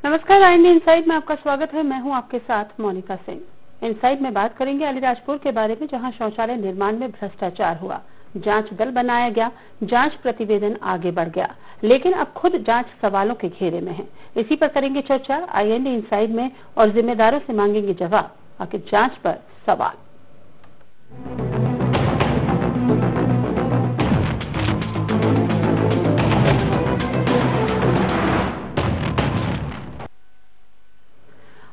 नमस्कार, IND inside में आपका स्वागत है। मैं हूं आपके साथ मोनिका सिंह। इनसाइड में बात करेंगे अलीराजपुर के बारे में, जहां शौचालय निर्माण में भ्रष्टाचार हुआ। जांच दल बनाया गया, जांच प्रतिवेदन आगे बढ़ गया, लेकिन अब खुद जांच सवालों के घेरे में है। इसी पर करेंगे चर्चा आईएनडी इनसाइड में और जिम्मेदारों से मांगेंगे जवाब। आखिर जांच पर सवाल।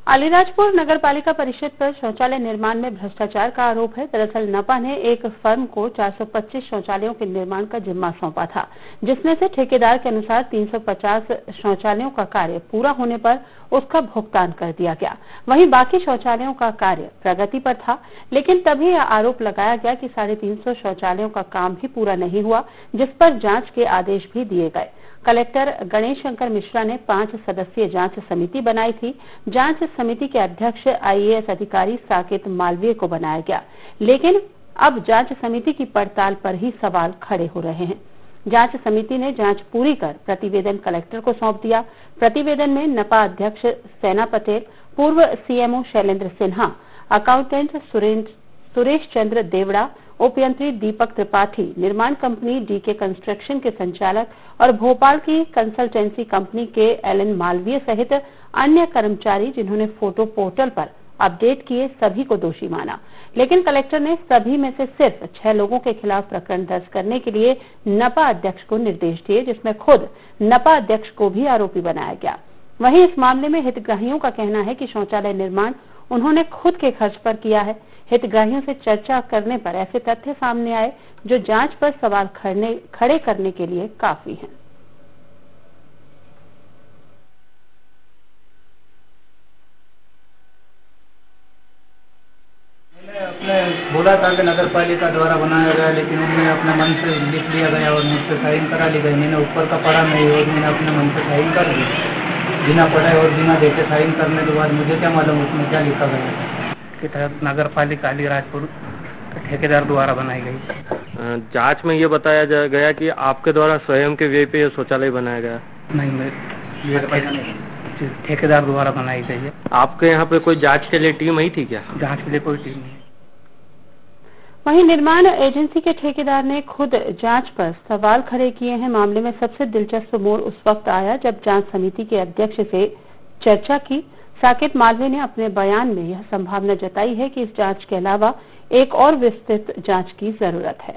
अलीराजपुर नगर पालिका परिषद पर शौचालय निर्माण में भ्रष्टाचार का आरोप है। दरअसल नपा ने एक फर्म को 425 शौचालयों के निर्माण का जिम्मा सौंपा था, जिसमें से ठेकेदार के अनुसार 350 शौचालयों का कार्य पूरा होने पर उसका भुगतान कर दिया गया। वहीं बाकी शौचालयों का कार्य प्रगति पर था, लेकिन तभी यह आरोप लगाया गया कि 350 शौचालयों का काम भी पूरा नहीं हुआ, जिस पर जांच के आदेश भी दिए गए। कलेक्टर गणेश शंकर मिश्रा ने 5 सदस्यीय जांच समिति बनाई थी। जांच समिति के अध्यक्ष आईएएस अधिकारी साकेत मालवीय को बनाया गया, लेकिन अब जांच समिति की पड़ताल पर ही सवाल खड़े हो रहे हैं। जांच समिति ने जांच पूरी कर प्रतिवेदन कलेक्टर को सौंप दिया। प्रतिवेदन में नपा अध्यक्ष सेना पटेल, पूर्व सीएमओ शैलेंद्र सिन्हा, अकाउंटेंट सुरेश चंद्र देवड़ा, उपयंत्री दीपक त्रिपाठी, निर्माण कंपनी डीके कंस्ट्रक्शन के संचालक और भोपाल की कंसल्टेंसी कंपनी के एलएन मालवीय सहित अन्य कर्मचारी, जिन्होंने फोटो पोर्टल पर अपडेट किए, सभी को दोषी माना। लेकिन कलेक्टर ने सभी में से सिर्फ 6 लोगों के खिलाफ प्रकरण दर्ज करने के लिए नपा अध्यक्ष को निर्देश दिए, जिसमें खुद नपा अध्यक्ष को भी आरोपी बनाया गया। वहीं इस मामले में हितग्राहियों का कहना है कि शौचालय निर्माण उन्होंने खुद के खर्च पर किया है। हितग्राहियों से चर्चा करने पर ऐसे तथ्य सामने आए जो जांच पर सवाल खड़े करने के लिए काफी हैं। मैंने अपने बोला था कि नगर पालिका द्वारा बनाया गया, लेकिन उन्होंने अपने मन से लिख लिया गया और मुझसे साइन करा ली गई। मैंने ऊपर का पढ़ा नहीं और मैंने अपने मन से साइन कर दी, बिना पढ़े और बिना देखे साइन करने के बाद मुझे क्या मालूम उसमें क्या लिखा गया के तहत नगर पालिका अलीराजपुर ठेकेदार द्वारा बनाई गई। जांच में ये बताया गया कि आपके द्वारा स्वयं के व्यय पे शौचालय बनाया गया। नहीं, ठेकेदार द्वारा बनाई गई है। आपके यहाँ पे कोई जांच के लिए टीम आई थी क्या? जांच के लिए कोई टीम नहीं। वहीं निर्माण एजेंसी के ठेकेदार ने खुद जांच पर सवाल खड़े किए हैं। मामले में सबसे दिलचस्प मोड़ उस वक्त आया जब जांच समिति के अध्यक्ष से चर्चा की। साकेत मालवीय ने अपने बयान में यह संभावना जताई है कि इस जांच के अलावा एक और विस्तृत जांच की जरूरत है।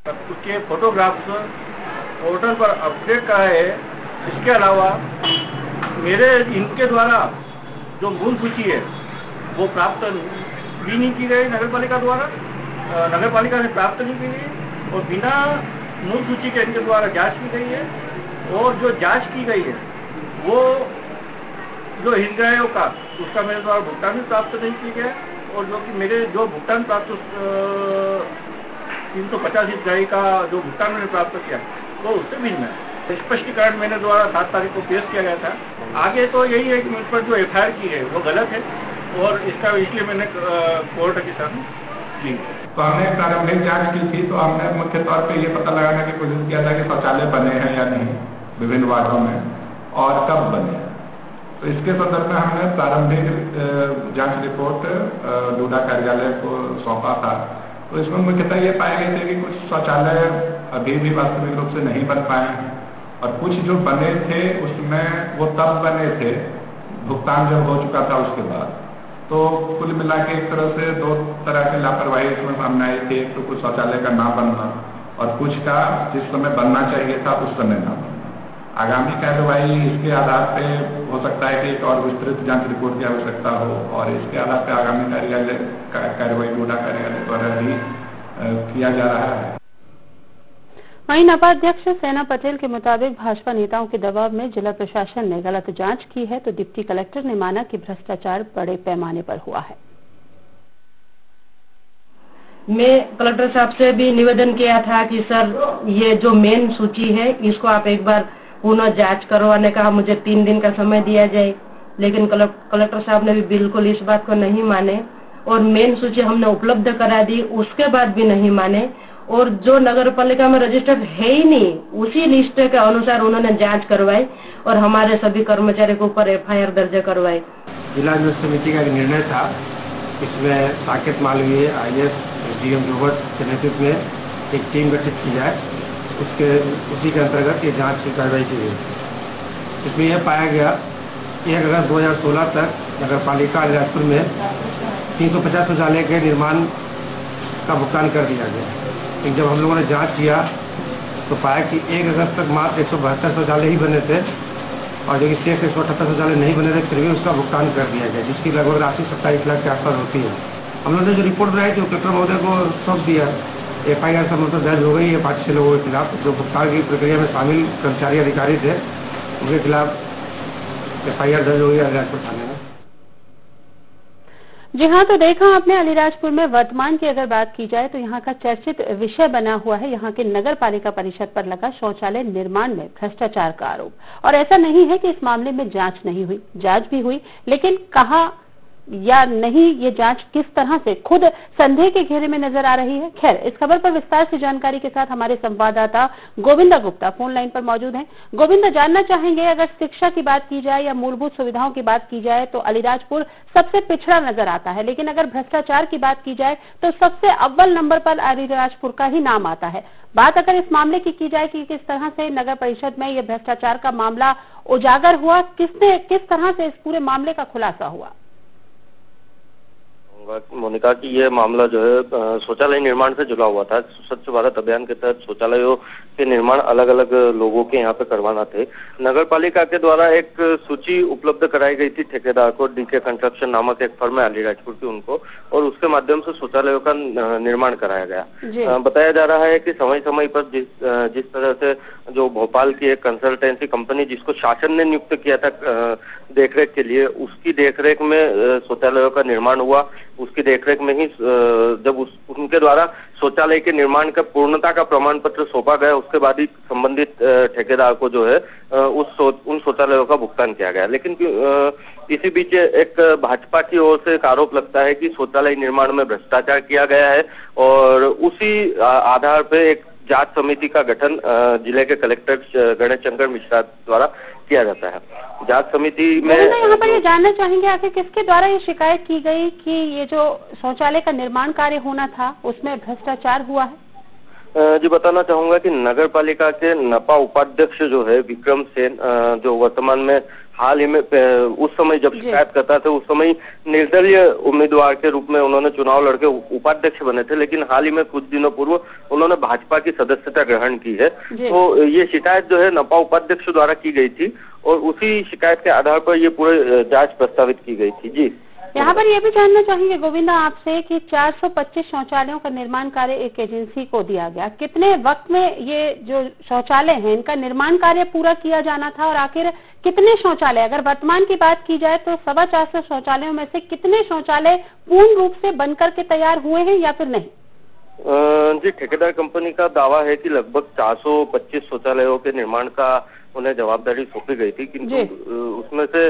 उसके फोटोग्राफ्स पोर्टल पर अपडेट करा है। इसके अलावा इनके द्वारा जो मूल सूची है वो प्राप्त भी नहीं की गई नगर पालिका द्वारा। नगर पालिका ने प्राप्त नहीं की गई और बिना मूल सूची के इनके द्वारा जांच की गई है। और जो जांच की गई है वो जो हितग्राहियों का उसका मेरे द्वारा भुगतान भी प्राप्त नहीं किया गया और जो कि मेरे जो भुगतान प्राप्त 350 हितग्राही का जो भुगतान मैंने प्राप्त किया वो उससे भिन्न है। स्पष्टीकरण मैंने द्वारा 7 तारीख को पेश किया गया था। आगे तो यही है कि मुझ पर जो एफआईआर की है वो गलत है और इसका इसलिए मैंने कोर्ट के सामने की। तो हमने प्रारंभिक जांच की थी, तो हमने मुख्य तौर पे ये पता लगाने की कोशिश किया था कि शौचालय बने हैं या नहीं विभिन्न वार्डों में और कब बने। तो इसके संदर्भ में हमने प्रारंभिक जांच रिपोर्ट डूडा कार्यालय को सौंपा था। तो इसमें मुख्यतः ये पाए गए थे कि कुछ शौचालय अभी भी वास्तविक रूप से नहीं बन पाए और कुछ जो बने थे उसमें वो तब बने थे भुगतान जब हो चुका था उसके बाद। तो कुल मिला के एक तरह से 2 तरह की लापरवाही इसमें सामने आई थी। तो कुछ शौचालय का ना बनना और कुछ का जिस समय बनना चाहिए था उस समय ना बनना। आगामी कार्रवाई इसके आधार पे हो सकता है कि एक और विस्तृत जांच रिपोर्ट की आवश्यकता हो और इसके आधार पे आगामी कार्रवाई डोडा कार्यालय द्वारा भी किया जा रहा है। वहीं नपा अध्यक्ष सेना पटेल के मुताबिक भाजपा नेताओं के दबाव में जिला प्रशासन ने गलत जांच की है, तो डिप्टी कलेक्टर ने माना कि भ्रष्टाचार बड़े पैमाने पर हुआ है। मैं कलेक्टर साहब से भी निवेदन किया था कि सर ये जो मेन सूची है इसको आप एक बार पुनः जांच करवाने का मुझे 3 दिन का समय दिया जाए, लेकिन कलेक्टर साहब ने भी बिल्कुल इस बात को नहीं माने और मेन सूची हमने उपलब्ध करा दी, उसके बाद भी नहीं माने और जो नगर पालिका में रजिस्टर है ही नहीं, उसी लिस्ट के अनुसार उन्होंने जांच करवाई और हमारे सभी कर्मचारी के ऊपर FIR दर्ज करवाई। जिला समिति का एक निर्णय था, इसमें Saket Malviya IAS DM Robert के नेतृत्व में एक टीम गठित की जाए, उसी के अंतर्गत ये जांच की कार्रवाई की गई। इसमें यह पाया गया 1 अगस्त 2016 तक नगर पालिका अलीराजपुर में 350 शौचालय के निर्माण का भुगतान कर दिया गया। लेकिन जब हम लोगों ने जांच किया तो पाया कि 1 अगस्त तक मात्र 172 शौचालय ही बने थे और जो कि शेष 178 शौचालय नहीं बने थे, फिर भी उसका भुगतान कर दिया गया, जिसकी लगभग राशि 27 लाख के आसपास होती है। हम लोगों ने जो रिपोर्ट बनाई थी कलेक्टर महोदय को सौंप दिया। FIR सब मतलब दर्ज हो गई है 5-6 लोगों के खिलाफ जो भुगतान की प्रक्रिया में शामिल कर्मचारी अधिकारी थे, उनके खिलाफ FIR दर्ज हो गई अलीराजपुर थाने में। जी हाँ, तो देखा आपने अलीराजपुर में वर्तमान की अगर बात की जाए तो यहाँ का चर्चित विषय बना हुआ है यहाँ के नगर पालिका परिषद पर लगा शौचालय निर्माण में भ्रष्टाचार का आरोप। और ऐसा नहीं है कि इस मामले में जांच नहीं हुई, जांच भी हुई, लेकिन कहा या नहीं ये जांच किस तरह से खुद संदेह के घेरे में नजर आ रही है। खैर, इस खबर पर विस्तार से जानकारी के साथ हमारे संवाददाता गोविंदा गुप्ता फोन लाइन पर मौजूद हैं। गोविंदा, जानना चाहेंगे अगर शिक्षा की बात की जाए या मूलभूत सुविधाओं की बात की जाए तो अलीराजपुर सबसे पिछड़ा नजर आता है, लेकिन अगर भ्रष्टाचार की बात की जाए तो सबसे अव्वल नंबर पर अलीराजपुर का ही नाम आता है। बात अगर इस मामले की जाए कि किस तरह से नगर परिषद में यह भ्रष्टाचार का मामला उजागर हुआ, किस तरह से इस पूरे मामले का खुलासा हुआ? मोनिका की ये मामला जो है शौचालय निर्माण से जुड़ा हुआ था। स्वच्छ भारत अभियान के तहत शौचालयों के निर्माण अलग अलग लोगों के यहाँ पे करवाना थे। नगर पालिका के द्वारा एक सूची उपलब्ध कराई गई थी ठेकेदार को, DK कंस्ट्रक्शन नामक एक फर्म है अलीराजपुर की, उनको, और उसके माध्यम से शौचालयों का निर्माण कराया गया। बताया जा रहा है कि समय समय पर जिस तरह से जो भोपाल की एक कंसल्टेंसी कंपनी जिसको शासन ने नियुक्त किया था देखरेख के लिए, उसकी देखरेख में शौचालयों का निर्माण हुआ। उसकी देखरेख में ही जब उनके द्वारा शौचालय के निर्माण का पूर्णता का प्रमाण पत्र सौंपा गया, उसके बाद ही संबंधित ठेकेदार को जो है उन शौचालयों का भुगतान किया गया। लेकिन इसी बीच एक भाजपा की ओर से एक आरोप लगता है कि शौचालय निर्माण में भ्रष्टाचार किया गया है और उसी आधार पर एक जांच समिति का गठन जिले के कलेक्टर गणेश शंकर मिश्रा द्वारा किया जाता है। जांच समिति में यहाँ पर ये जानना चाहेंगे आखिर किसके द्वारा ये शिकायत की गई कि ये जो शौचालय का निर्माण कार्य होना था उसमें भ्रष्टाचार हुआ है? जी बताना चाहूंगा कि नगर पालिका के नपा उपाध्यक्ष जो है विक्रम सेन, जो वर्तमान में हाल ही में उस समय जब शिकायत करता था उस समय निर्दलीय उम्मीदवार के रूप में उन्होंने चुनाव लड़के उपाध्यक्ष बने थे, लेकिन हाल ही में कुछ दिनों पूर्व उन्होंने भाजपा की सदस्यता ग्रहण की है। तो ये शिकायत जो है नपा उपाध्यक्ष द्वारा की गई थी और उसी शिकायत के आधार पर ये पूरे जांच प्रस्तावित की गई थी। जी, यहाँ पर ये भी जानना चाहेंगे गोविंदा आपसे कि 425 शौचालयों का निर्माण कार्य एक एजेंसी को दिया गया, कितने वक्त में ये जो शौचालय है इनका निर्माण कार्य पूरा किया जाना था और आखिर कितने शौचालय, अगर वर्तमान की बात की जाए तो 425 शौचालयों में से कितने शौचालय पूर्ण रूप से बनकर के तैयार हुए हैं या फिर नहीं? जी, ठेकेदार कंपनी का दावा है कि लगभग 425 शौचालयों के निर्माण का उन्हें जवाबदारी सौंपी गई थी, किंतु उसमें से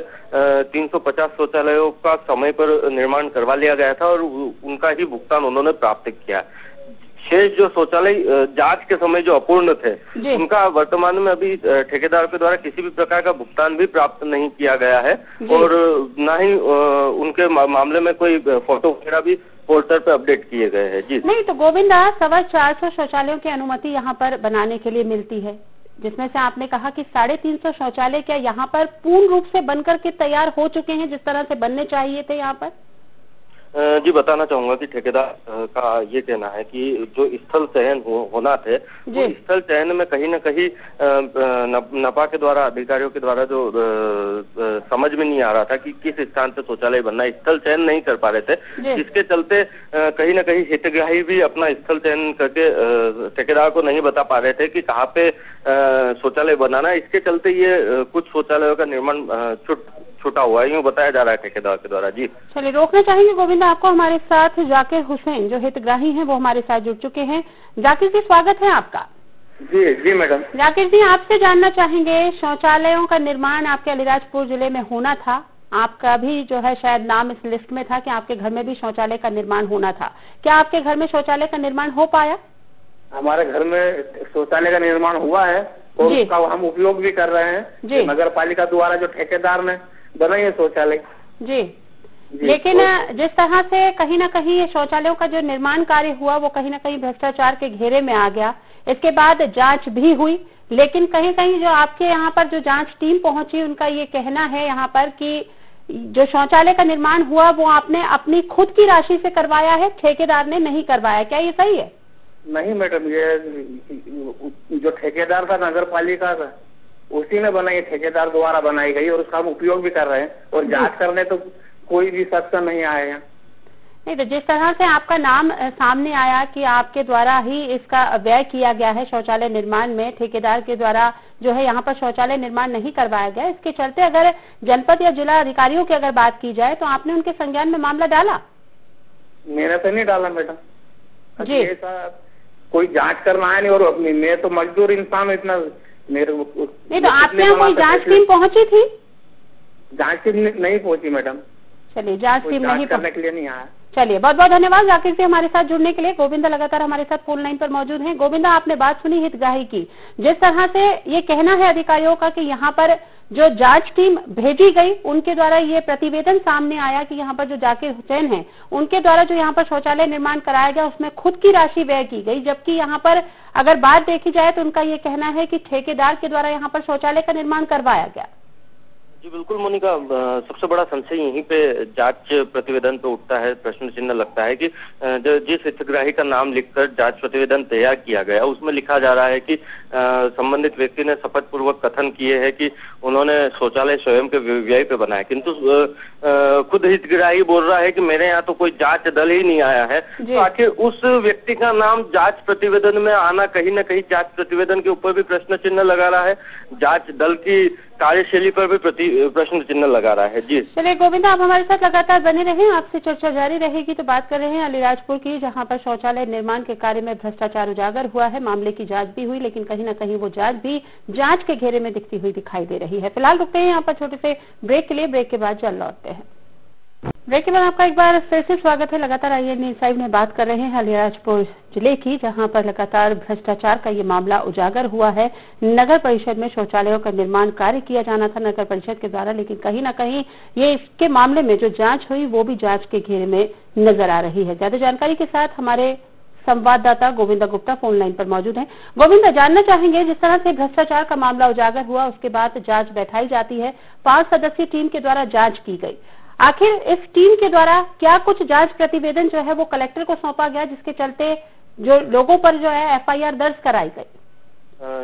350 शौचालयों का समय पर निर्माण करवा लिया गया था और उनका ही भुगतान उन्होंने प्राप्त किया। शेष जो शौचालय जांच के समय जो अपूर्ण थे उनका वर्तमान में अभी ठेकेदार के द्वारा किसी भी प्रकार का भुगतान भी प्राप्त नहीं किया गया है और न ही उनके मामले में कोई फोटो वगैरह भी पोर्टल पे अपडेट किए गए हैं। जी नहीं, तो गोविंदा 425 शौचालयों की अनुमति यहाँ पर बनाने के लिए मिलती है, जिसमें से आपने कहा कि 350 शौचालय क्या यहाँ पर पूर्ण रूप से बनकर के तैयार हो चुके हैं जिस तरह से बनने चाहिए थे यहाँ पर? जी बताना चाहूंगा कि ठेकेदार का ये कहना है कि जो स्थल चयन होना थे वो स्थल चयन में कहीं न कहीं नपा के द्वारा अधिकारियों के द्वारा जो समझ में नहीं आ रहा था कि किस स्थान पे शौचालय बनना है, स्थल चयन नहीं कर पा रहे थे, जिसके चलते कहीं न कहीं हितग्राही भी अपना स्थल चयन करके ठेकेदार को नहीं बता पा रहे थे कि कहाँ पे शौचालय बनाना है। इसके चलते ये कुछ शौचालयों का निर्माण छूटा हुआ है, यूँ बताया जा रहा है ठेकेदार के द्वारा। जी चलिए, रोकना चाहेंगे गोविंदा आपको। हमारे साथ जाकिर हुसैन जो हितग्राही हैं वो हमारे साथ जुड़ चुके हैं। जाकिर जी, स्वागत है आपका। जी मैडम। जाकिर जी, आपसे जानना चाहेंगे, शौचालयों का निर्माण आपके अलीराजपुर जिले में होना था, आपका भी जो है शायद नाम इस लिस्ट में था कि आपके घर में भी शौचालय का निर्माण होना था, क्या आपके घर में शौचालय का निर्माण हो पाया? हमारे घर में शौचालय का निर्माण हुआ है और उसका हम उपयोग भी कर रहे हैं। नगर पालिका द्वारा जो ठेकेदार ने बनाई है शौचालय जी, लेकिन जिस तरह से कहीं ना कहीं ये शौचालयों का जो निर्माण कार्य हुआ वो कहीं ना कहीं भ्रष्टाचार के घेरे में आ गया। इसके बाद जांच भी हुई, लेकिन कहीं कहीं जो आपके यहाँ पर जो जांच टीम पहुंची उनका ये कहना है यहाँ पर कि जो शौचालय का निर्माण हुआ वो आपने अपनी खुद की राशि से करवाया है, ठेकेदार ने नहीं करवाया। क्या ये सही है? नहीं मैडम, ये जो ठेकेदार था नगर पालिका का उसी ने बनाई, ठेकेदार द्वारा बनाई गई और उसका हम उपयोग भी कर रहे हैं और जांच करने तो कोई भी शख्स नहीं आया है। नहीं, तो जिस तरह से आपका नाम सामने आया कि आपके द्वारा ही इसका व्यय किया गया है शौचालय निर्माण में, ठेकेदार के द्वारा जो है यहाँ पर शौचालय निर्माण नहीं करवाया गया, इसके चलते अगर जनपद या जिला अधिकारियों की अगर बात की जाए तो आपने उनके संज्ञान में मामला डाला? मैंने तो नहीं डाला मैडम जी, कोई जांच करना है नहीं और मैं तो मजदूर इंसान हूँ, इतना मेरे नहीं। तो आपके यहाँ कोई जांच टीम पहुंची थी? जांच टीम नहीं पहुंची मैडम। चलिए, जांच टीम नहीं करने के लिए नहीं आया। चलिए, बहुत बहुत धन्यवाद जाकिर से हमारे साथ जुड़ने के लिए। गोविंदा लगातार हमारे साथ फोन लाइन पर मौजूद हैं। गोविंदा, आपने बात सुनी हितग्राही की, जिस तरह से ये कहना है अधिकारियों का कि यहाँ पर जो जांच टीम भेजी गई उनके द्वारा ये प्रतिवेदन सामने आया कि यहाँ पर जो जाकिर हुसैन है उनके द्वारा जो यहाँ पर शौचालय निर्माण कराया गया उसमें खुद की राशि व्यय की गई, जबकि यहाँ पर अगर बात देखी जाए तो उनका ये कहना है कि ठेकेदार के द्वारा यहाँ पर शौचालय का निर्माण करवाया गया। जी बिल्कुल मोनिका, सबसे बड़ा संशय यहीं पे जांच प्रतिवेदन पे उठता है, प्रश्न चिन्ह लगता है कि जिस हितग्राही का नाम लिखकर जांच प्रतिवेदन तैयार किया गया उसमें लिखा जा रहा है कि संबंधित व्यक्ति ने शपथ पूर्वक कथन किए हैं कि उन्होंने शौचालय स्वयं के व्यय पे बनाया, किंतु खुद हितग्राही बोल रहा है कि मेरे यहाँ तो कोई जांच दल ही नहीं आया है। तो आखिर उस व्यक्ति का नाम जांच प्रतिवेदन में आना कहीं न कहीं जांच प्रतिवेदन के ऊपर भी प्रश्न चिन्ह लगा रहा है, जांच दल की कार्यशैली पर भी प्रश्न चिन्ह लगा रहा है। जी चलिए गोविंदा, आप हमारे साथ लगातार बने रहें, आपसे चर्चा जारी रहेगी। तो बात कर रहे हैं अलीराजपुर की, जहां पर शौचालय निर्माण के कार्य में भ्रष्टाचार उजागर हुआ है। मामले की जांच भी हुई, लेकिन कहीं न कहीं वो जांच भी जांच के घेरे में दिखती हुई दिखाई दे रही है। फिलहाल रुकते हैं यहाँ पर छोटे से ब्रेक के लिए, ब्रेक के बाद जल्द लौटते हैं। ब्रेक के बाद आपका एक बार फिर से स्वागत है। लगातार आईएन न्यूज़ लाइव में बात कर रहे हैं अलीराजपुर जिले की, जहां पर लगातार भ्रष्टाचार का ये मामला उजागर हुआ है। नगर परिषद में शौचालयों का निर्माण कार्य किया जाना था नगर परिषद के द्वारा, लेकिन कहीं न कहीं ये इसके मामले में जो जांच हुई वो भी जांच के घेरे में नजर आ रही है। ज्यादा जानकारी के साथ हमारे संवाददाता गोविंदा गुप्ता फोन लाइन पर मौजूद हैं। गोविंदा, जानना चाहेंगे, जिस तरह से भ्रष्टाचार का मामला उजागर हुआ उसके बाद जांच बैठाई जाती है, 5 सदस्यीय टीम के द्वारा जांच की गई, आखिर इस टीम के द्वारा क्या कुछ जांच प्रतिवेदन जो है वो कलेक्टर को सौंपा गया, जिसके चलते जो लोगों पर जो है एफआईआर दर्ज कराई गई?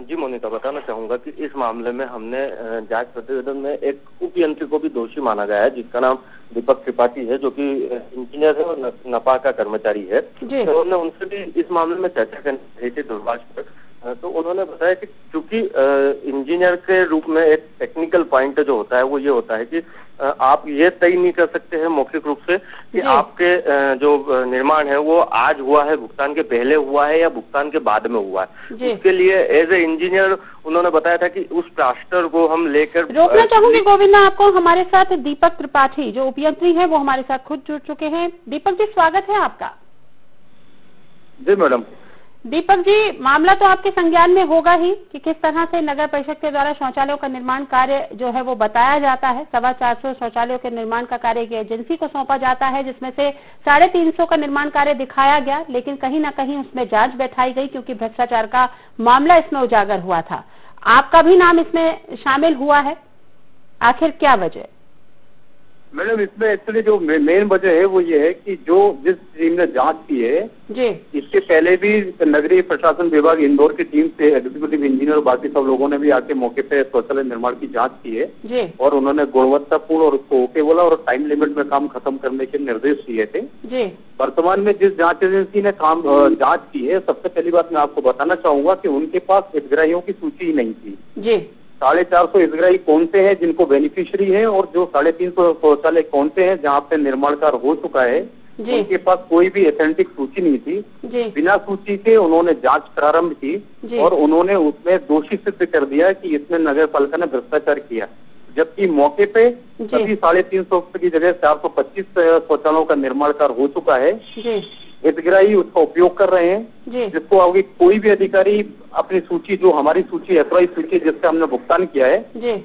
जी मोनिका, बताना चाहूंगा कि इस मामले में हमने जांच प्रतिवेदन में एक उपयंत्री को भी दोषी माना गया है, जिसका नाम दीपक त्रिपाठी है, जो कि इंजीनियर है और नपा का कर्मचारी है। तो हमने उनसे भी इस मामले में चर्चा करनी रही थी दूरभाष पर, तो उन्होंने बताया कि चूंकि इंजीनियर के रूप में एक टेक्निकल पॉइंट जो होता है वो ये होता है कि आप ये तय नहीं कर सकते हैं मौखिक रूप से कि आपके जो निर्माण है वो आज हुआ है, भुगतान के पहले हुआ है या भुगतान के बाद में हुआ है। उसके लिए एज ए इंजीनियर उन्होंने बताया था कि उस प्लास्टर को हम लेकर रोकना चाहूंगी गोविंदा आपको। हमारे साथ दीपक त्रिपाठी जो उपयंत्री है वो हमारे साथ खुद जुड़ चुके हैं। दीपक जी, स्वागत है आपका। जी मैडम। दीपक जी, मामला तो आपके संज्ञान में होगा ही कि किस तरह से नगर परिषद के द्वारा शौचालयों का निर्माण कार्य जो है वो बताया जाता है। 425 शौचालयों के निर्माण का कार्य एक एजेंसी को सौंपा जाता है, जिसमें से 350 का निर्माण कार्य दिखाया गया, लेकिन कहीं न कहीं उसमें जांच बैठाई गई क्योंकि भ्रष्टाचार का मामला इसमें उजागर हुआ था। आपका भी नाम इसमें शामिल हुआ है, आखिर क्या वजह? मैडम, इसमें एक्चुअली जो मेन वजह है वो ये है कि जो जिस टीम ने जांच की है जी, इसके पहले भी नगरीय प्रशासन विभाग इंदौर की टीम से एग्जीक्यूटिव इंजीनियर और बाकी सब लोगों ने भी आके मौके पे शौचालय निर्माण की जांच की है जी, और उन्होंने गुणवत्तापूर्ण और उसको ओके बोला और टाइम लिमिट में काम खत्म करने के निर्देश दिए थे जी। वर्तमान में जिस जांच एजेंसी ने काम जांच की है, सबसे पहली बात मैं आपको बताना चाहूंगा कि उनके पास हितग्राहियों की सूची ही नहीं थी जी। 450 हितग्राही कौन से हैं जिनको बेनिफिशियरी है और जो 350 शौचालय कौन से हैं जहां पे निर्माण कार्य हो चुका है, उनके पास कोई भी ऑथेंटिक सूची नहीं थी जी। बिना सूची के उन्होंने जांच प्रारंभ की और उन्होंने उसमें दोषी सिद्ध कर दिया कि इसमें नगर पालिका ने भ्रष्टाचार किया, जबकि मौके पे सभी 350 की जगह 425 शौचालयों का निर्माण कार्य हो चुका है। हितग्राही उसका उपयोग कर रहे हैं, जिसको आगे कोई भी अधिकारी अपनी सूची, जो हमारी सूची है, प्राइस सूची जिससे हमने भुगतान किया है,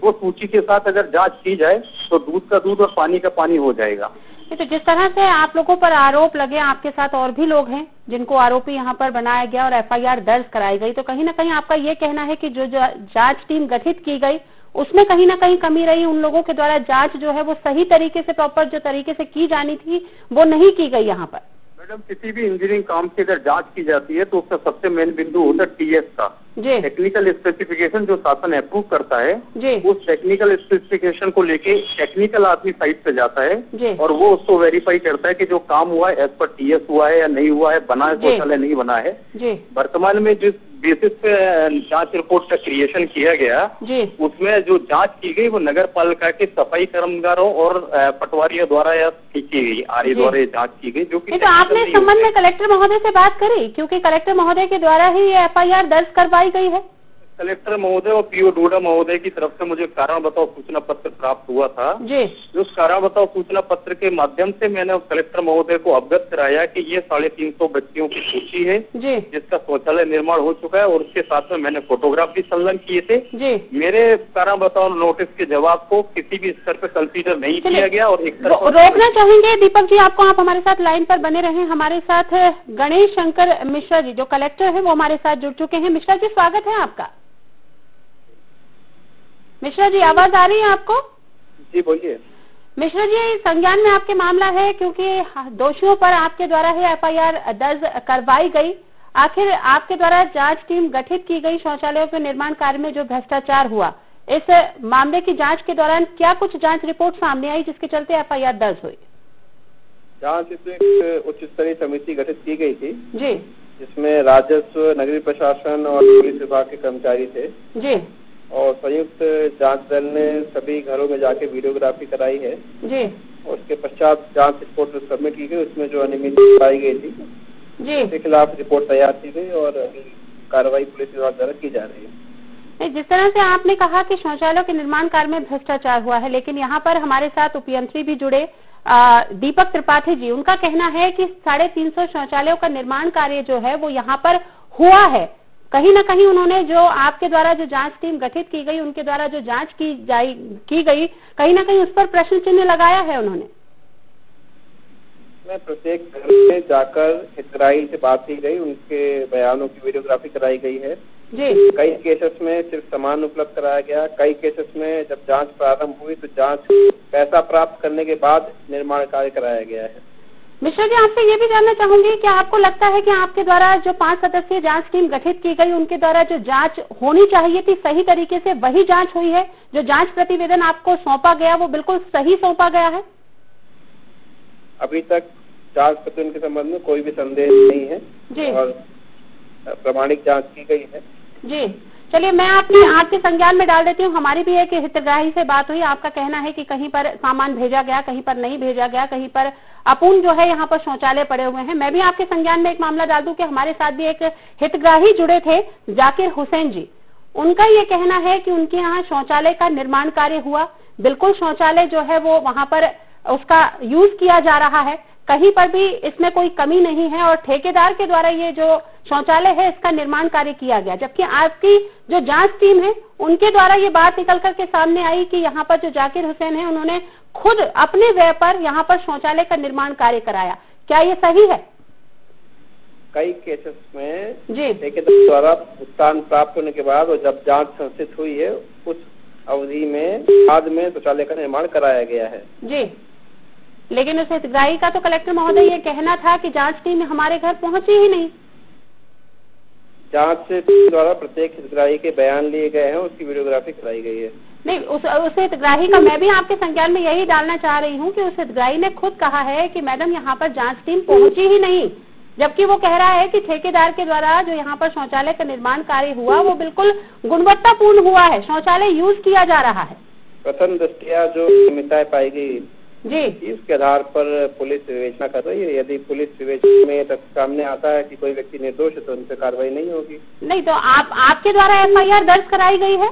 वो सूची के साथ अगर जांच की जाए तो दूध का दूध और पानी का पानी हो जाएगा। तो जिस तरह से आप लोगों पर आरोप लगे, आपके साथ और भी लोग हैं जिनको आरोपी यहाँ पर बनाया गया और एफआईआर दर्ज कराई गई, तो कहीं ना कहीं आपका ये कहना है कि जो जांच टीम गठित की गई उसमें कहीं ना कहीं कमी रही, उन लोगों के द्वारा जांच जो है वो सही तरीके से, प्रॉपर जो तरीके से की जानी थी वो नहीं की गई यहाँ पर। मैडम, किसी भी इंजीनियरिंग काम की अगर जांच की जाती है तो उसका सबसे मेन बिंदु होता है टीएस का, टेक्निकल स्पेसिफिकेशन, जो शासन अप्रूव करता है। उस टेक्निकल स्पेसिफिकेशन को लेके टेक्निकल आदमी साइट पे जाता है और वो उसको वेरीफाई करता है कि जो काम हुआ है एज पर टीएस हुआ है या नहीं हुआ है, बना है शौचालय नहीं बना है। वर्तमान में जिस बेसिस पे जांच रिपोर्ट का क्रिएशन किया गया, उसमें जो जांच की गई वो नगर पालिका के सफाई कर्मचारियों और पटवारियों द्वारा या की गई, आरए द्वारा जांच की गई, जो कि तो आपने इस संबंध में कलेक्टर महोदय से बात करी, क्योंकि कलेक्टर महोदय के द्वारा ही ये एफआईआर दर्ज करवाई गई है। कलेक्टर महोदय और पीओ डोडा महोदय की तरफ से मुझे कारण बताओ सूचना पत्र प्राप्त हुआ था। उस कारण बताओ सूचना पत्र के माध्यम से मैंने कलेक्टर महोदय को अवगत कराया कि ये 350 बच्चियों की सूची है जिसका शौचालय निर्माण हो चुका है, और उसके साथ में मैंने फोटोग्राफ भी संलग्न किए थे। मेरे कारण बताओ नोटिस के जवाब को किसी भी स्तर पर कंसीडर नहीं किया गया और एक तरफ रोकना चाहेंगे। दीपक जी, आपको, आप हमारे साथ लाइन पर बने रहे। हमारे साथ गणेश शंकर मिश्रा जी जो कलेक्टर है वो हमारे साथ जुड़ चुके हैं। मिश्रा जी, स्वागत है आपका। मिश्रा जी, आवाज आ रही है आपको? जी बोलिए। मिश्रा जी, संज्ञान में आपके मामला है क्योंकि दोषियों पर आपके द्वारा ही एफआईआर दर्ज करवाई गई। आखिर आपके द्वारा जांच टीम गठित की गई, शौचालयों के निर्माण कार्य में जो भ्रष्टाचार हुआ, इस मामले की जांच के दौरान क्या कुछ जांच रिपोर्ट सामने आई जिसके चलते एफआईआर दर्ज हुई? जांच इसमें उच्च स्तरीय समिति गठित की गई थी जिसमें राजस्व, नगरीय प्रशासन और पुलिस विभाग के कर्मचारी थे और संयुक्त जांच दल ने सभी घरों में जाके वीडियोग्राफी कराई है और उसके पश्चात जांच रिपोर्ट सबमिट की गई। उसमें जो अनियमितता पाई गई थी उसके खिलाफ रिपोर्ट तैयार की गई और कार्रवाई पुलिस विभाग द्वारा की जा रही है। जिस तरह से आपने कहा कि शौचालयों के निर्माण कार्य में भ्रष्टाचार हुआ है, लेकिन यहाँ पर हमारे साथ उपयंत्री भी जुड़े, दीपक त्रिपाठी जी, उनका कहना है कि 350 शौचालयों का निर्माण कार्य जो है वो यहाँ पर हुआ है। कहीं ना कहीं उन्होंने जो आपके द्वारा जो जांच टीम गठित की गई, उनके द्वारा जो जांच की गई, कहीं ना कहीं उस पर प्रश्न चिन्ह लगाया है उन्होंने। मैं प्रत्येक घर में जाकर हितग्राही से बात की गई, उनके बयानों की वीडियोग्राफी कराई गई है। कई केसेस में सिर्फ सामान उपलब्ध कराया गया, कई केसेस में जब जांच प्रारंभ हुई तो जांच पैसा प्राप्त करने के बाद निर्माण कार्य कराया गया है। मिश्रा जी, आपसे ये भी जानना चाहूंगी कि आपको लगता है कि आपके द्वारा जो 5 सदस्यीय जांच टीम गठित की गई, उनके द्वारा जो जांच होनी चाहिए थी सही तरीके से वही जांच हुई है? जो जांच प्रतिवेदन आपको सौंपा गया वो बिल्कुल सही सौंपा गया है? अभी तक जांच प्रतिवेदन के संबंध में कोई भी संदेह नहीं है और प्रामाणिक जांच की गई है। जी, चलिए मैं आपके संज्ञान में डाल देती हूँ। हमारी भी एक हितग्राही से बात हुई, आपका कहना है कि कहीं पर सामान भेजा गया, कहीं पर नहीं भेजा गया, कहीं पर अपूर्ण जो है यहाँ पर शौचालय पड़े हुए हैं। मैं भी आपके संज्ञान में एक मामला डाल दूं कि हमारे साथ भी एक हितग्राही जुड़े थे, जाकिर हुसैन जी। उनका ये कहना है कि उनके यहाँ शौचालय का निर्माण कार्य हुआ, बिल्कुल शौचालय जो है वो वहाँ पर उसका यूज किया जा रहा है, कहीं पर भी इसमें कोई कमी नहीं है और ठेकेदार के द्वारा ये जो शौचालय है इसका निर्माण कार्य किया गया। जबकि आपकी जो जांच टीम है उनके द्वारा ये बात निकल करके सामने आई कि यहाँ पर जो जाकिर हुसैन है उन्होंने खुद अपने व्यय पर यहाँ पर शौचालय का निर्माण कार्य कराया। क्या ये सही है? कई केसेस में ठेकेदार द्वारा भुगतान प्राप्त होने के बाद और जब जांच संस्थित हुई है उस अवधि में बाद में शौचालय का निर्माण कराया गया है। जी, लेकिन उस हितग्राही का तो कलेक्टर महोदय ये कहना था कि जांच टीम हमारे घर पहुंची ही नहीं। जांच टीम द्वारा प्रत्येक हितग्राही के बयान लिए गए हैं, उसकी वीडियोग्राफी कराई गई है। नहीं, उस हितग्राही का मैं भी आपके संज्ञान में यही डालना चाह रही हूँ कि उस हितग्राही ने खुद कहा है कि मैडम यहाँ पर जांच टीम पहुंची ही नहीं, जबकि वो कह रहा है कि ठेकेदार के द्वारा जो यहाँ पर शौचालय का निर्माण कार्य हुआ वो बिल्कुल गुणवत्तापूर्ण हुआ है, शौचालय यूज किया जा रहा है। प्रथम दृष्टया जो अनियमितताएं पाई गई जी, इसके आधार पर पुलिस विवेचना कर रही है। यदि पुलिस विवेचना में तक सामने आता है कि कोई व्यक्ति निर्दोष है तो उन पर कार्रवाई नहीं होगी। नहीं तो आपके द्वारा एफआईआर दर्ज कराई गई है?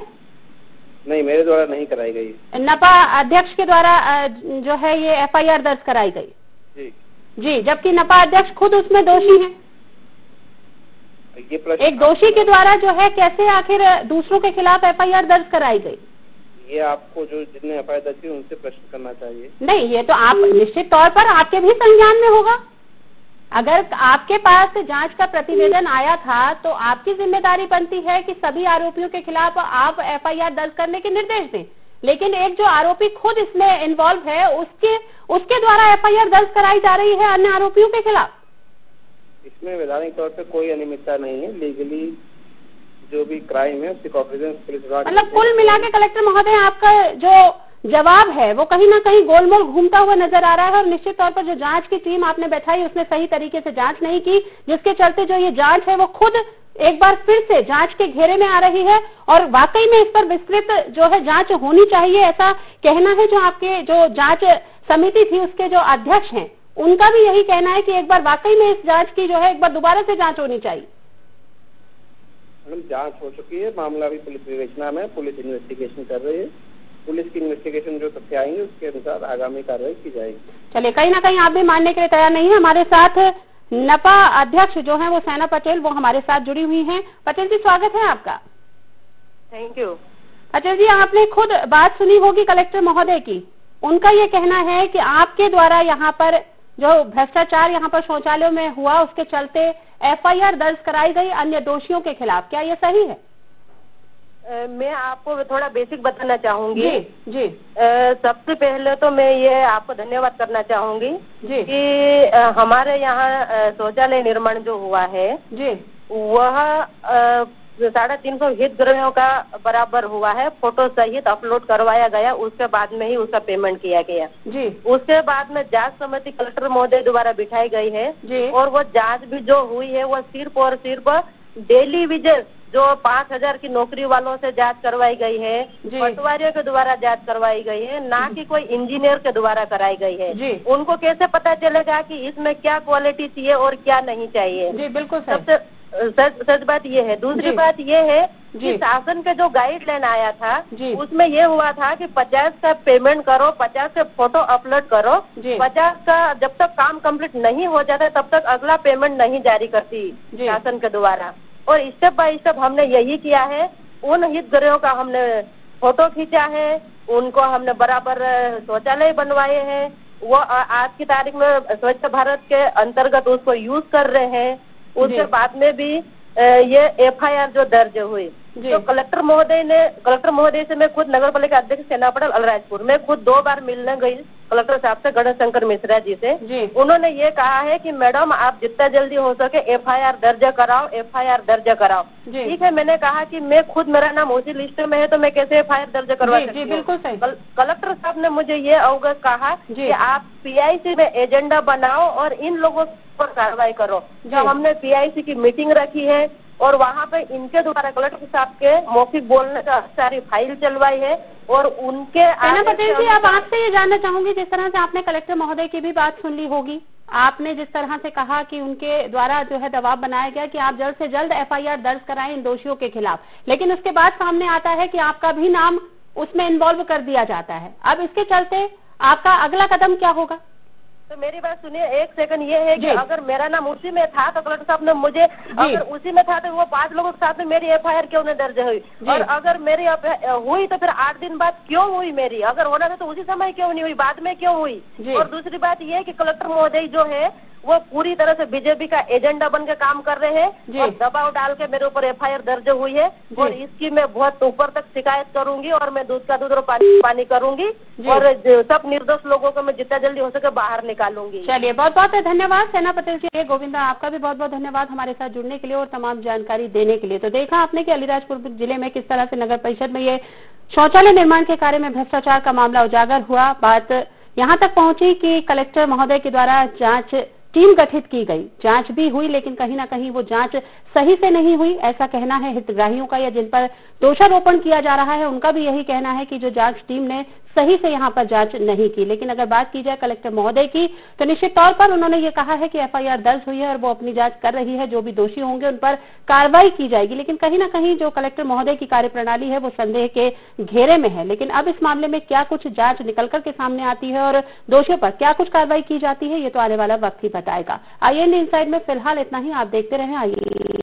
नहीं, मेरे द्वारा नहीं कराई गई। नपा अध्यक्ष के द्वारा जो है ये एफआईआर दर्ज कराई गई। जी, जी, जबकि नपा अध्यक्ष खुद उसमें दोषी हैं। एक दोषी के द्वारा जो है कैसे आखिर दूसरों के खिलाफ एफआईआर दर्ज कराई गई? ये आपको जो जितने एफआईआर दर्ज की उनसे प्रश्न करना चाहिए। नहीं, ये तो आप निश्चित तौर पर आपके भी संज्ञान में होगा। अगर आपके पास जांच का प्रतिवेदन आया था तो आपकी जिम्मेदारी बनती है कि सभी आरोपियों के खिलाफ आप एफआईआर दर्ज करने के निर्देश दें। लेकिन एक जो आरोपी खुद इसमें इन्वॉल्व है उसके द्वारा एफआईआर दर्ज कराई जा रही है अन्य आरोपियों के खिलाफ। इसमें वैधानिक तौर पे कोई अनियमितता नहीं है। लीगली जो भी क्राइम है उसकी कॉग्निजेंस पुलिस विभाग, मतलब कुल मिला के कलेक्टर महोदय आपका जो जवाब है वो कहीं ना कहीं गोलमोल घूमता हुआ नजर आ रहा है। और निश्चित तौर पर जो जांच की टीम आपने बैठाई उसने सही तरीके से जांच नहीं की, जिसके चलते जो ये जांच है वो खुद एक बार फिर से जांच के घेरे में आ रही है। और वाकई में इस पर विस्तृत जो है जांच होनी चाहिए, ऐसा कहना है जो आपके जो जांच समिति थी उसके जो अध्यक्ष हैं उनका भी यही कहना है कि एक बार वाकई में इस जांच की जो है एक बार दोबारा से जांच होनी चाहिए। मैडम, जांच हो चुकी है, मामला भी पुलिस विवेचना में, पुलिस इन्वेस्टिगेशन कर रही है। पुलिस की इन्वेस्टिगेशन जो तथ्य आएंगे उसके अनुसार आगामी कार्रवाई की जाएगी। चलिए, कहीं ना कहीं आप भी मानने के लिए तैयार नहीं है। हमारे साथ नपा अध्यक्ष जो है वो सैना पटेल, वो हमारे साथ जुड़ी हुई हैं। पटेल जी, स्वागत है आपका। Thank you. पटेल जी, आपने खुद बात सुनी होगी कलेक्टर महोदय की। उनका ये कहना है कि आपके द्वारा यहाँ पर जो भ्रष्टाचार यहाँ पर शौचालयों में हुआ उसके चलते एफआईआर दर्ज कराई गई अन्य दोषियों के खिलाफ, क्या ये सही है? मैं आपको थोड़ा बेसिक बताना चाहूंगी। जी। सबसे पहले तो मैं ये आपको धन्यवाद करना चाहूंगी जी कि हमारे यहाँ शौचालय निर्माण जो हुआ है जी वह 350 हितग्राहियों का बराबर हुआ है। फोटो सहित अपलोड करवाया गया, उसके बाद में ही उसका पेमेंट किया गया जी। उसके बाद में जांच समिति कलेक्टर महोदय द्वारा बिठाई गई है जी। और वो जांच भी जो हुई है वो सिर्फ और सिर्फ डेली विजिट जो 5000 की नौकरी वालों से जांच करवाई गई है, पटवारियों के द्वारा जांच करवाई गई है, ना कि कोई इंजीनियर के द्वारा कराई गई है जी। उनको कैसे पता चलेगा कि इसमें क्या क्वालिटी चाहिए और क्या नहीं चाहिए? जी, बिल्कुल सबसे सच बात ये है। दूसरी बात ये है कि शासन का जो गाइडलाइन आया था उसमें ये हुआ था कि 50 का पेमेंट करो, 50 से फोटो अपलोड करो, 50 का जब तक काम कंप्लीट नहीं हो जाता तब तक अगला पेमेंट नहीं जारी करती शासन के द्वारा। और स्टेप बाय स्टेप हमने यही किया है। उन हितग्राहियों का हमने फोटो खींचा है, उनको हमने बराबर शौचालय बनवाए हैं, वो आज की तारीख में स्वच्छ भारत के अंतर्गत उसको यूज कर रहे हैं। उसके बाद में भी ये एफआईआर जो दर्ज हुई तो कलेक्टर महोदय से मैं खुद नगर पालिका अध्यक्ष सेना पटेल अलीराजपुर में खुद 2 बार मिलने गई कलेक्टर साहब से, गणेश शंकर मिश्रा जी से। उन्होंने ये कहा है कि मैडम आप जितना जल्दी हो सके एफआईआर दर्ज कराओ, एफआईआर दर्ज कराओ। ठीक है, मैंने कहा कि मैं खुद, मेरा नाम उसी लिस्ट में है तो मैं कैसे एफआईआर दर्ज करवा सकती हूँ? बिल्कुल सही। कलेक्टर साहब ने मुझे ये अवगत कहा कि आप पीआईसी में एजेंडा बनाओ और इन लोगों पर कार्रवाई करो। जो हमने पीआईसी की मीटिंग रखी है और वहाँ पे इनके द्वारा कलेक्टर साहब के मौखिक बोलने का सारी फाइल चलवाई है और उनके पटेल जी, अब आपसे ये जानना चाहूंगी, जिस तरह से आपने कलेक्टर महोदय की भी बात सुन ली होगी, आपने जिस तरह से कहा कि उनके द्वारा जो है दबाव बनाया गया कि आप जल्द से जल्द एफआईआर दर्ज कराएं इन दोषियों के खिलाफ, लेकिन उसके बाद सामने आता है कि आपका भी नाम उसमें इन्वॉल्व कर दिया जाता है। अब इसके चलते आपका अगला कदम क्या होगा? तो मेरी बात सुनिए, एक सेकंड ये है कि अगर मेरा नाम उसी में था तो कलेक्टर साहब ने मुझे, अगर उसी में था तो वो 5 लोगों के साथ में मेरी एफआईआर क्यों नहीं दर्ज हुई? और अगर मेरी हुई तो फिर 8 दिन बाद क्यों हुई मेरी? अगर होना था तो उसी समय क्यों नहीं हुई, बाद में क्यों हुई? और दूसरी बात ये है कि कलेक्टर महोदय जो है वो पूरी तरह से बीजेपी का एजेंडा बन के काम कर रहे हैं और दबाव डाल के मेरे ऊपर एफआईआर दर्ज हुई है और इसकी मैं बहुत ऊपर तक शिकायत करूंगी और मैं दूध का दूध और पानी करूंगी और सब निर्दोष लोगों को मैं जितना जल्दी हो सके बाहर निकालूंगी। चलिए, बहुत बहुत धन्यवाद सेना पटेल जी। गोविंदा, आपका भी बहुत बहुत धन्यवाद हमारे साथ जुड़ने के लिए और तमाम जानकारी देने के लिए। तो देखा आपने कि अलीराजपुर जिले में किस तरह से नगर परिषद में ये शौचालय निर्माण के कार्य में भ्रष्टाचार का मामला उजागर हुआ। बात यहाँ तक पहुंची कि कलेक्टर महोदय के द्वारा जांच टीम गठित की गई, जांच भी हुई, लेकिन कहीं ना कहीं वो जांच सही से नहीं हुई, ऐसा कहना है हितग्राहियों का, या जिन पर दोषारोपण किया जा रहा है उनका भी यही कहना है कि जो जांच टीम ने सही से यहाँ पर जांच नहीं की। लेकिन अगर बात की जाए कलेक्टर महोदय की, तो निश्चित तौर पर उन्होंने ये कहा है कि एफआईआर दर्ज हुई है और वो अपनी जांच कर रही है, जो भी दोषी होंगे उन पर कार्रवाई की जाएगी। लेकिन कहीं ना कहीं जो कलेक्टर महोदय की कार्यप्रणाली है वो संदेह के घेरे में है। लेकिन अब इस मामले में क्या कुछ जांच निकल कर के सामने आती है और दोषियों पर क्या कुछ कार्रवाई की जाती है, ये तो आने वाला वक्त ही बताएगा। IANA इनसाइड में फिलहाल इतना ही। आप देखते रहें IANA।